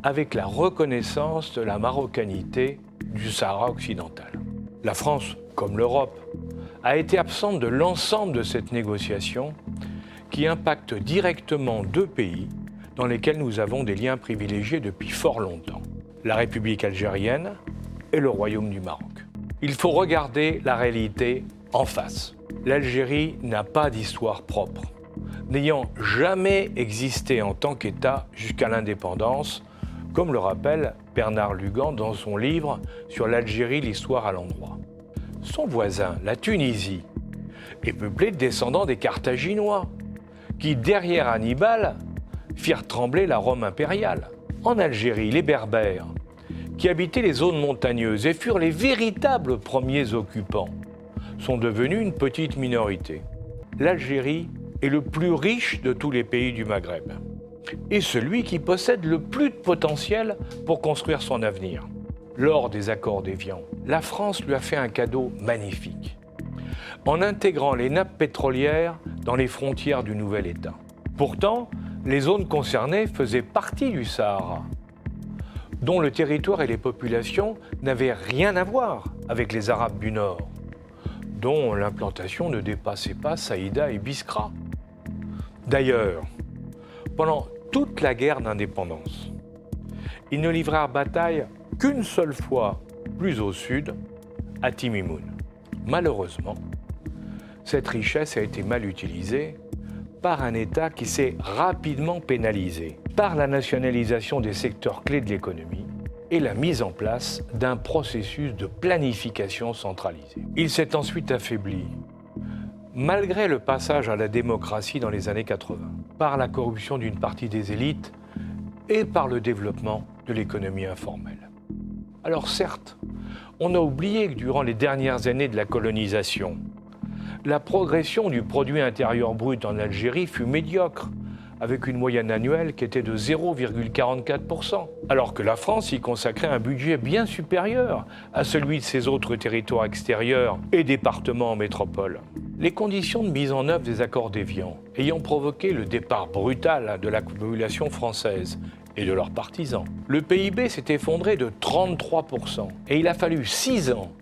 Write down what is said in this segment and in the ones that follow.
avec la reconnaissance de la marocanité du Sahara occidental. La France, comme l'Europe, a été absente de l'ensemble de cette négociation qui impacte directement deux pays dans lesquels nous avons des liens privilégiés depuis fort longtemps, la République algérienne et le Royaume du Maroc. Il faut regarder la réalité en face. L'Algérie n'a pas d'histoire propre, n'ayant jamais existé en tant qu'État jusqu'à l'indépendance, comme le rappelle Bernard Lugan dans son livre sur l'Algérie, l'histoire à l'endroit. Son voisin, la Tunisie, est peuplé de descendants des Carthaginois, qui, derrière Hannibal, firent trembler la Rome impériale. En Algérie, les Berbères, qui habitaient les zones montagneuses et furent les véritables premiers occupants, sont devenus une petite minorité. L'Algérie est le plus riche de tous les pays du Maghreb et celui qui possède le plus de potentiel pour construire son avenir. Lors des accords d'Évian, la France lui a fait un cadeau magnifique en intégrant les nappes pétrolières dans les frontières du nouvel État. Pourtant, les zones concernées faisaient partie du Sahara, dont le territoire et les populations n'avaient rien à voir avec les Arabes du Nord, dont l'implantation ne dépassait pas Saïda et Biskra. D'ailleurs, pendant toute la guerre d'indépendance, ils ne livrèrent bataille qu'une seule fois plus au sud, à Timimoun. Malheureusement, cette richesse a été mal utilisée par un État qui s'est rapidement pénalisé par la nationalisation des secteurs clés de l'économie et la mise en place d'un processus de planification centralisé. Il s'est ensuite affaibli, malgré le passage à la démocratie dans les années 80, par la corruption d'une partie des élites et par le développement de l'économie informelle. Alors certes, on a oublié que durant les dernières années de la colonisation, la progression du produit intérieur brut en Algérie fut médiocre, avec une moyenne annuelle qui était de 0,44%, alors que la France y consacrait un budget bien supérieur à celui de ses autres territoires extérieurs et départements en métropole. Les conditions de mise en œuvre des accords d'Évian ayant provoqué le départ brutal de la population française et de leurs partisans, le PIB s'est effondré de 33% et il a fallu 6 ans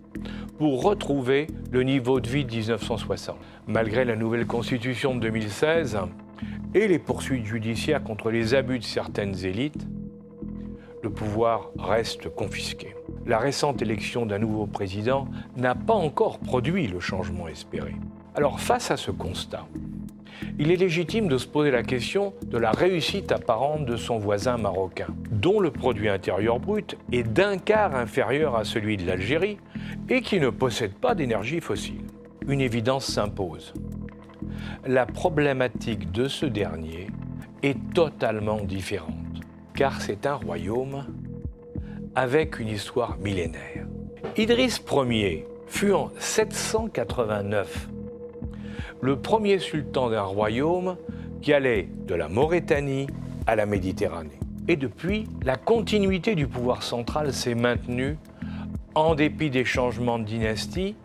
pour retrouver le niveau de vie de 1960. Malgré la nouvelle constitution de 2016 et les poursuites judiciaires contre les abus de certaines élites, le pouvoir reste confisqué. La récente élection d'un nouveau président n'a pas encore produit le changement espéré. Alors face à ce constat, il est légitime de se poser la question de la réussite apparente de son voisin marocain, dont le produit intérieur brut est d'un quart inférieur à celui de l'Algérie et qui ne possède pas d'énergie fossile. Une évidence s'impose. La problématique de ce dernier est totalement différente, car c'est un royaume avec une histoire millénaire. Idriss Ier fut en 789 le premier sultan d'un royaume qui allait de la Mauritanie à la Méditerranée. Et depuis, la continuité du pouvoir central s'est maintenue en dépit des changements de dynastie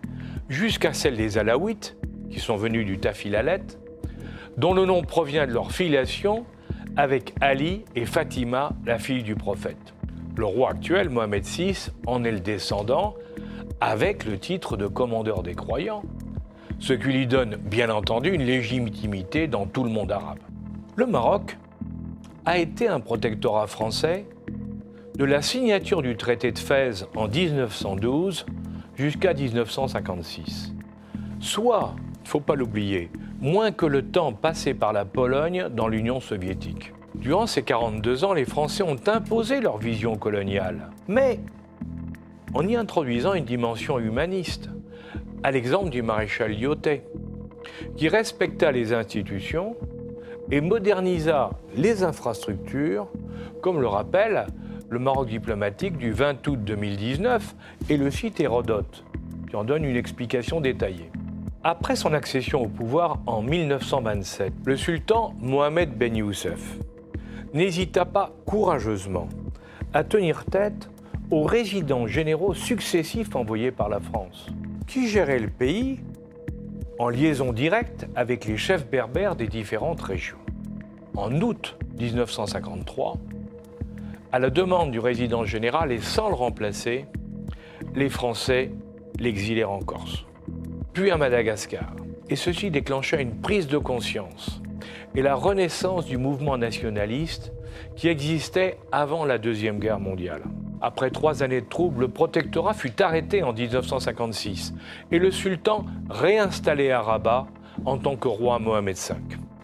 jusqu'à celle des Alaouites, qui sont venus du Tafilalet, dont le nom provient de leur filiation avec Ali et Fatima, la fille du prophète. Le roi actuel, Mohamed VI, en est le descendant avec le titre de commandeur des croyants, ce qui lui donne bien entendu une légitimité dans tout le monde arabe. Le Maroc a été un protectorat français de la signature du traité de Fès en 1912 jusqu'à 1956. Soit, il ne faut pas l'oublier, moins que le temps passé par la Pologne dans l'Union soviétique. Durant ces 42 ans, les Français ont imposé leur vision coloniale, mais en y introduisant une dimension humaniste, à l'exemple du maréchal Lyautey, qui respecta les institutions et modernisa les infrastructures, comme le rappelle le Maroc diplomatique du 20 août 2019 et le site Hérodote, qui en donne une explication détaillée. Après son accession au pouvoir en 1927, le sultan Mohamed Ben Youssef n'hésita pas courageusement à tenir tête aux résidents généraux successifs envoyés par la France, qui géraient le pays en liaison directe avec les chefs berbères des différentes régions. En août 1953, À la demande du résident général et sans le remplacer, les Français l'exilèrent en Corse, puis à Madagascar. Et ceci déclencha une prise de conscience et la renaissance du mouvement nationaliste qui existait avant la Deuxième Guerre mondiale. Après 3 années de troubles, le protectorat fut arrêté en 1956 et le sultan réinstallé à Rabat en tant que roi Mohamed V.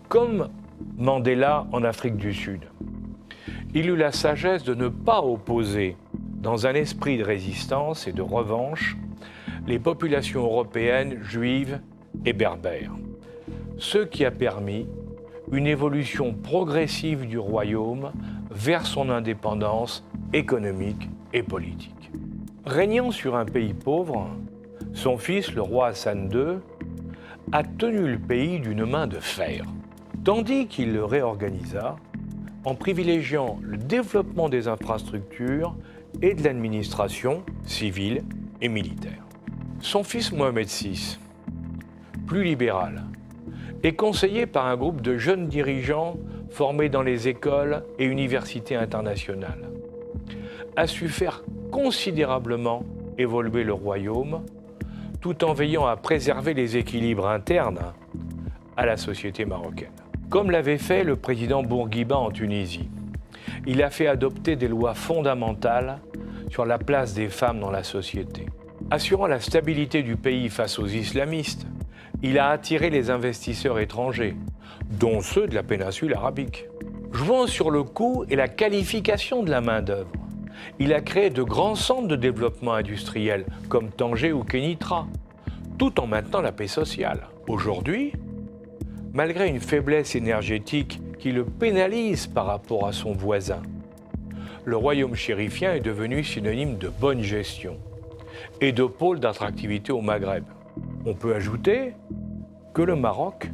Comme Mandela en Afrique du Sud, il eut la sagesse de ne pas opposer, dans un esprit de résistance et de revanche, les populations européennes, juives et berbères. Ce qui a permis une évolution progressive du royaume vers son indépendance économique et politique. Régnant sur un pays pauvre, son fils, le roi Hassan II, a tenu le pays d'une main de fer, tandis qu'il le réorganisa en privilégiant le développement des infrastructures et de l'administration civile et militaire. Son fils Mohamed VI, plus libéral, est conseillé par un groupe de jeunes dirigeants formés dans les écoles et universités internationales, a su faire considérablement évoluer le royaume, tout en veillant à préserver les équilibres internes à la société marocaine. Comme l'avait fait le président Bourguiba en Tunisie, il a fait adopter des lois fondamentales sur la place des femmes dans la société. Assurant la stabilité du pays face aux islamistes, il a attiré les investisseurs étrangers, dont ceux de la péninsule arabique. Jouant sur le coût et la qualification de la main-d'œuvre, il a créé de grands centres de développement industriel, comme Tanger ou Kénitra, tout en maintenant la paix sociale. Aujourd'hui, malgré une faiblesse énergétique qui le pénalise par rapport à son voisin, le royaume chérifien est devenu synonyme de bonne gestion et de pôle d'attractivité au Maghreb. On peut ajouter que le Maroc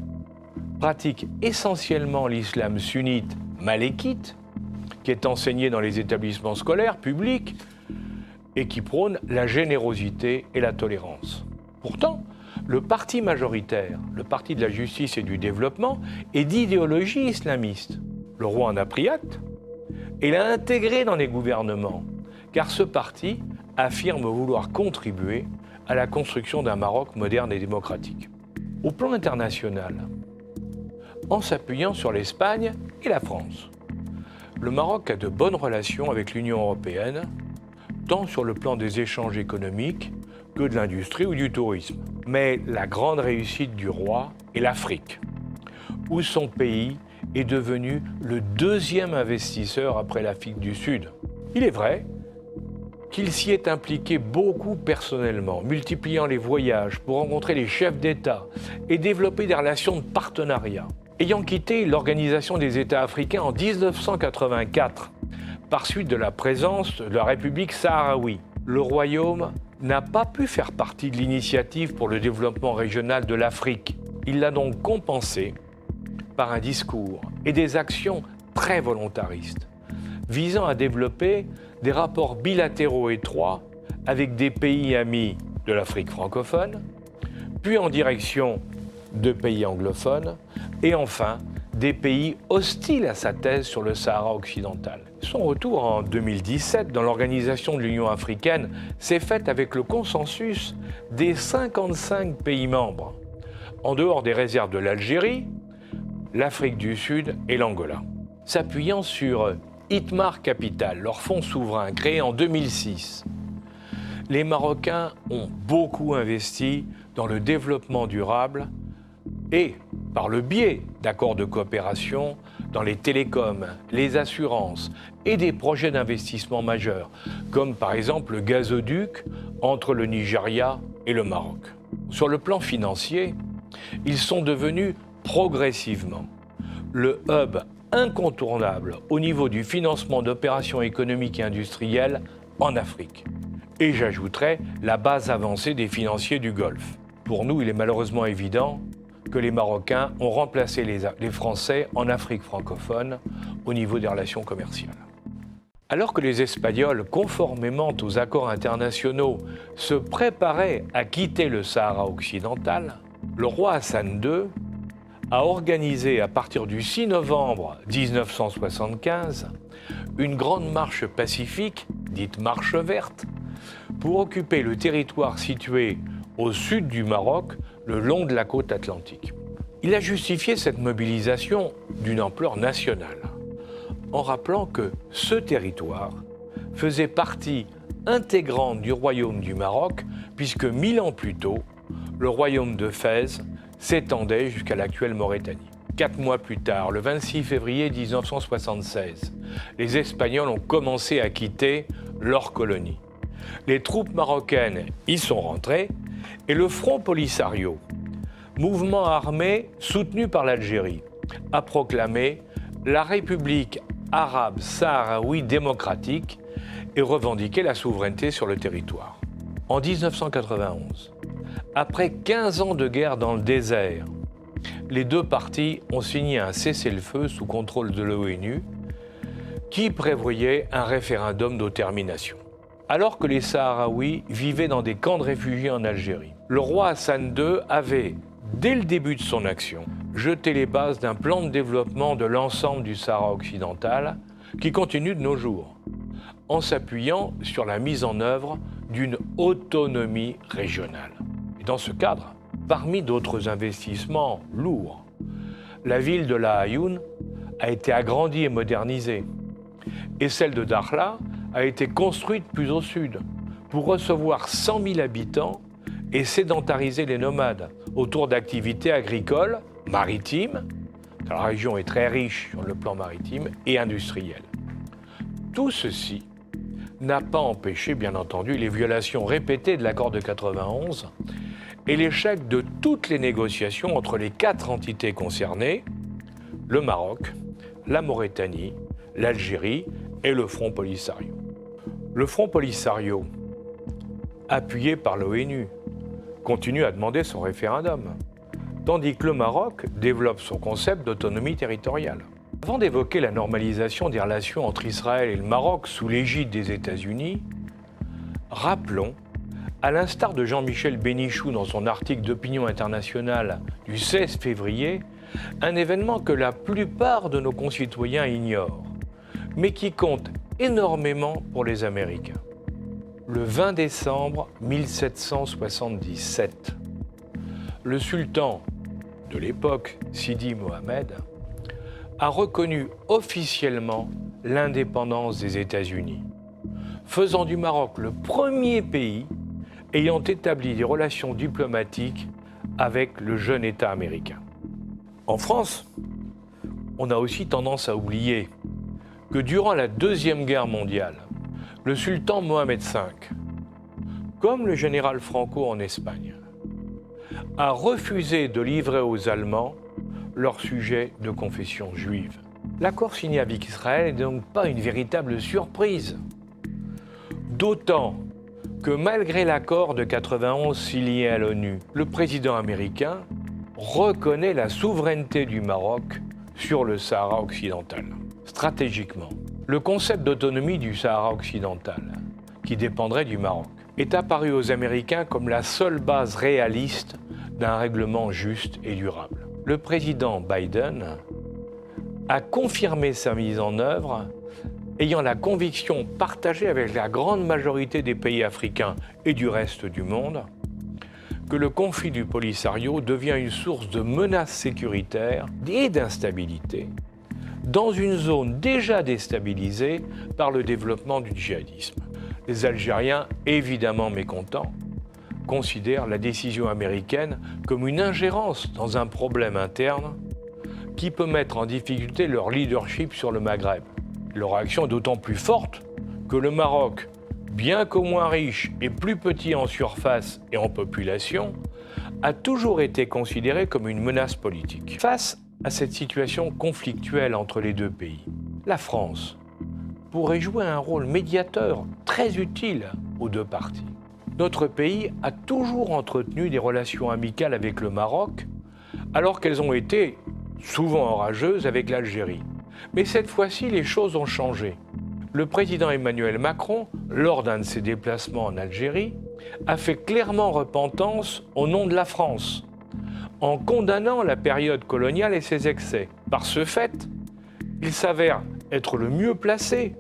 pratique essentiellement l'islam sunnite malékite, qui est enseigné dans les établissements scolaires publics et qui prône la générosité et la tolérance. Pourtant, le parti majoritaire, le parti de la justice et du développement, est d'idéologie islamiste. Le roi en a pris acte et l'a intégré dans les gouvernements, car ce parti affirme vouloir contribuer à la construction d'un Maroc moderne et démocratique. Au plan international, en s'appuyant sur l'Espagne et la France, le Maroc a de bonnes relations avec l'Union européenne, tant sur le plan des échanges économiques que de l'industrie ou du tourisme. Mais la grande réussite du roi est l'Afrique, où son pays est devenu le 2e investisseur après l'Afrique du Sud. Il est vrai qu'il s'y est impliqué beaucoup personnellement, multipliant les voyages pour rencontrer les chefs d'État et développer des relations de partenariat. Ayant quitté l'Organisation des États africains en 1984, par suite de la présence de la République sahraoui, le royaume n'a pas pu faire partie de l'initiative pour le développement régional de l'Afrique. Il l'a donc compensé par un discours et des actions très volontaristes, visant à développer des rapports bilatéraux étroits avec des pays amis de l'Afrique francophone, puis en direction de pays anglophones, et enfin des pays hostiles à sa thèse sur le Sahara occidental. Son retour en 2017 dans l'Organisation de l'Union africaine s'est fait avec le consensus des 55 pays membres, en dehors des réserves de l'Algérie, l'Afrique du Sud et l'Angola. S'appuyant sur Itmar Capital, leur fonds souverain créé en 2006, les Marocains ont beaucoup investi dans le développement durable et, par le biais d'accords de coopération, dans les télécoms, les assurances et des projets d'investissement majeurs, comme par exemple le gazoduc entre le Nigeria et le Maroc. Sur le plan financier, ils sont devenus progressivement le hub incontournable au niveau du financement d'opérations économiques et industrielles en Afrique. Et j'ajouterai la base avancée des financiers du Golfe. Pour nous, il est malheureusement évident que les Marocains ont remplacé les Français en Afrique francophone au niveau des relations commerciales. Alors que les Espagnols, conformément aux accords internationaux, se préparaient à quitter le Sahara occidental, le roi Hassan II a organisé à partir du 6 novembre 1975 une grande marche pacifique, dite marche verte, pour occuper le territoire situé au sud du Maroc, le long de la côte atlantique. Il a justifié cette mobilisation d'une ampleur nationale, en rappelant que ce territoire faisait partie intégrante du royaume du Maroc, puisque 1000 ans plus tôt, le royaume de Fès s'étendait jusqu'à l'actuelle Mauritanie. 4 mois plus tard, le 26 février 1976, les Espagnols ont commencé à quitter leur colonie. Les troupes marocaines y sont rentrées et le Front Polisario, mouvement armé soutenu par l'Algérie, a proclamé la République arabe sahraoui démocratique et revendiqué la souveraineté sur le territoire. En 1991, après 15 ans de guerre dans le désert, les deux parties ont signé un cessez-le-feu sous contrôle de l'ONU qui prévoyait un référendum d'autodermination. Alors que les Sahraouis vivaient dans des camps de réfugiés en Algérie, le roi Hassan II avait, dès le début de son action, jeté les bases d'un plan de développement de l'ensemble du Sahara occidental qui continue de nos jours, en s'appuyant sur la mise en œuvre d'une autonomie régionale. Et dans ce cadre, parmi d'autres investissements lourds, la ville de La Aïoun a été agrandie et modernisée, et celle de Dakhla a été construite plus au sud pour recevoir 100 000 habitants et sédentariser les nomades autour d'activités agricoles, maritimes, la région est très riche sur le plan maritime, et industriel. Tout ceci n'a pas empêché, bien entendu, les violations répétées de l'accord de 91 et l'échec de toutes les négociations entre les 4 entités concernées, le Maroc, la Mauritanie, l'Algérie et le Front Polisario. Le Front Polisario, appuyé par l'ONU, continue à demander son référendum, tandis que le Maroc développe son concept d'autonomie territoriale. Avant d'évoquer la normalisation des relations entre Israël et le Maroc sous l'égide des États-Unis, rappelons, à l'instar de Jean-Michel Bénichou dans son article d'Opinion internationale du 16 février, un événement que la plupart de nos concitoyens ignorent, mais qui compte énormément pour les Américains. Le 20 décembre 1777, le sultan de l'époque, Sidi Mohamed, a reconnu officiellement l'indépendance des États-Unis, faisant du Maroc le premier pays ayant établi des relations diplomatiques avec le jeune État américain. En France, on a aussi tendance à oublier que durant la Deuxième Guerre mondiale, le sultan Mohamed V, comme le général Franco en Espagne, a refusé de livrer aux Allemands leurs sujets de confession juive. L'accord signé avec Israël n'est donc pas une véritable surprise. D'autant que malgré l'accord de 91 signé à l'ONU, le président américain reconnaît la souveraineté du Maroc sur le Sahara occidental. Stratégiquement, le concept d'autonomie du Sahara occidental, qui dépendrait du Maroc, est apparu aux Américains comme la seule base réaliste d'un règlement juste et durable. Le président Biden a confirmé sa mise en œuvre, ayant la conviction partagée avec la grande majorité des pays africains et du reste du monde que le conflit du Polisario devient une source de menaces sécuritaires et d'instabilité dans une zone déjà déstabilisée par le développement du djihadisme. Les Algériens, évidemment mécontents, considèrent la décision américaine comme une ingérence dans un problème interne qui peut mettre en difficulté leur leadership sur le Maghreb. Leur réaction est d'autant plus forte que le Maroc, bien qu'au moins riche et plus petit en surface et en population, a toujours été considéré comme une menace politique. Face à cette situation conflictuelle entre les deux pays, la France pourrait jouer un rôle médiateur très utile aux deux parties. Notre pays a toujours entretenu des relations amicales avec le Maroc, alors qu'elles ont été souvent orageuses avec l'Algérie. Mais cette fois-ci, les choses ont changé. Le président Emmanuel Macron, lors d'un de ses déplacements en Algérie, a fait clairement repentance au nom de la France, en condamnant la période coloniale et ses excès. Par ce fait, il s'avère être le mieux placé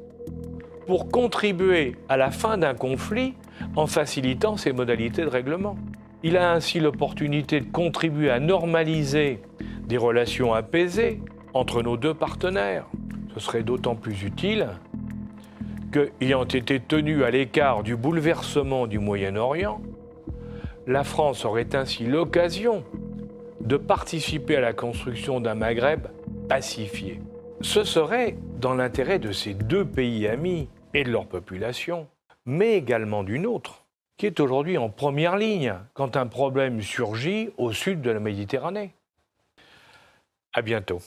pour contribuer à la fin d'un conflit en facilitant ses modalités de règlement. Il a ainsi l'opportunité de contribuer à normaliser des relations apaisées entre nos deux partenaires. Ce serait d'autant plus utile que, ayant été tenu à l'écart du bouleversement du Moyen-Orient, la France aurait ainsi l'occasion de participer à la construction d'un Maghreb pacifié. Ce serait dans l'intérêt de ces deux pays amis et de leur population, mais également d'une autre, qui est aujourd'hui en première ligne quand un problème surgit au sud de la Méditerranée. À bientôt.